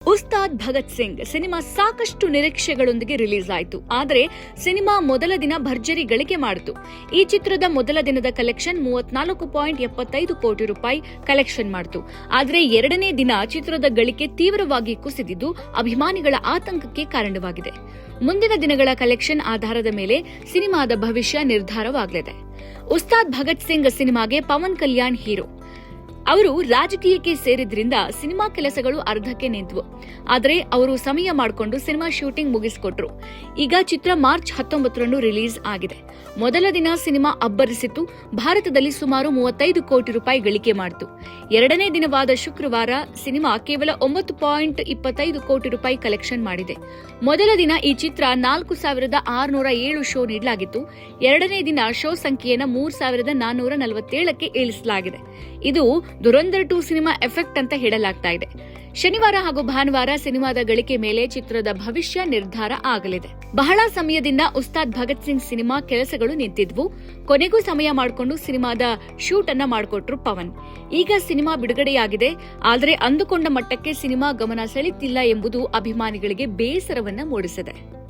Ustad Bhagat Singh cinema ಸಾಕಷ್ಟು ನಿರೀಕ್ಷೆಗಳೊಂದಿಗೆ release ಆಯಿತು. ಆದರೆ ಸಿನಿಮಾ ಮೊದಲ ದಿನ ಭರ್ಜರಿ ಗಳಿಕೆ ಮಾಡಿತು. ಈ ಚಿತ್ರದ ಮೊದಲ ದಿನದ ಕಲೆಕ್ಷನ್ 34.75 ಕೋಟಿ ರೂಪಾಯಿ ಕಲೆಕ್ಷನ್ ಮಾಡಿತು. ಆದರೆ ಎರಡನೇ ದಿನ ಚಿತ್ರದ ಗಳಿಕೆ ತೀವ್ರವಾಗಿ ಕುಸಿದಿದ್ದು ಅಭಿಮಾನಿಗಳ ಆತಂಕಕ್ಕೆ ಕಾರಣವಾಗಿದೆ. ಮುಂದಿನ ದಿನಗಳ ಕಲೆಕ್ಷನ್ ಆಧಾರದ ಮೇಲೆ ಸಿನಿಮಾದ ಭವಿಷ್ಯ ನಿರ್ಧಾರವಾಗಲಿದೆ. ಉಸ್ತಾದ್ ಭಗತ್ ಸಿಂಗ್ ಸಿನಿಮಾಗೆ ಪವನ್ ಕಲ್ಯಾಣ್ ಹೀರೋ. ಅವರು ರಾಜಕೀಯಕ್ಕೆ ಸೇರಿದ್ರಿಂದ ಸಿನಿಮಾ ಕೆಲಸಗಳು ಅರ್ಧಕ್ಕೆ ನಿಂತವು. ಆದರೆ ಅವರು ಸಮಯ ಮಾಡಿಕೊಂಡು ಸಿನಿಮಾ ಶೂಟಿಂಗ್ ಮುಗಿಸಿಕೊಟ್ರು. ಈಗ ಚಿತ್ರ ಮಾರ್ಚ್ 19ರಂದು ರಿಲೀಸ್ ಆಗಿದೆ. ಮೊದಲ ದಿನ ಸಿನಿಮಾ ಅಬ್ಬರಿಸಿತ್ತು. ಭಾರತದಲ್ಲಿ ಸುಮಾರು 35 ಕೋಟಿ ರೂಪಾಯಿ ಗಳಿಕೆ ಮಾಡಿತು. ಎರಡನೇ ದಿನವಾದ ಶುಕ್ರವಾರ ಸಿನಿಮಾ ಕೇವಲ 9.25 ಕೋಟಿ ರೂಪಾಯಿ ಕಲೆಕ್ಷನ್ ಮಾಡಿದೆ. ಮೊದಲ ದಿನ ಈ ಚಿತ್ರ 4607 ಶೋ ನೀಡಲಾಗಿತ್ತು. ಎರಡನೇ ದಿನ ಶೋ ಸಂಖ್ಯೆಯನ್ನು 3447ಕ್ಕೆ ಇಳಿಸಲಾಗಿದೆ. ಇದು ದುರಂಧರ್ 2 ಸಿನಿಮಾ ಎಫೆಕ್ಟ್ ಅಂತ ಹೇಳಲಾಗ್ತಾ ಇದೆ. ಶನಿವಾರ ಹಾಗೂ ಭಾನುವಾರ ಸಿನಿಮಾದ ಗಳಿಕೆ ಮೇಲೆ ಚಿತ್ರದ ಭವಿಷ್ಯ ನಿರ್ಧಾರ ಆಗಲಿದೆ. ಬಹಳ ಸಮಯದಿಂದ ಉಸ್ತಾದ್ ಭಗತ್ ಸಿಂಗ್ ಸಿನಿಮಾ ಕೆಲಸಗಳು ನಿಂತಿದ್ವು. ಕೊನೆಗೂ ಸಮಯ ಮಾಡಿಕೊಂಡು ಸಿನಿಮಾದ ಶೂಟ್ ಅನ್ನ ಮಾಡಿಕೊಟ್ರು ಪವನ್. ಈಗ ಸಿನಿಮಾ ಬಿಡುಗಡೆಯಾಗಿದೆ. ಆದರೆ ಅಂದುಕೊಂಡ ಮಟ್ಟಕ್ಕೆ ಸಿನಿಮಾ ಗಮನ ಸೆಳೆಯುತ್ತಿಲ್ಲ ಎಂಬುದು ಅಭಿಮಾನಿಗಳಿಗೆ ಬೇಸರವನ್ನ ಮೂಡಿಸಿದೆ.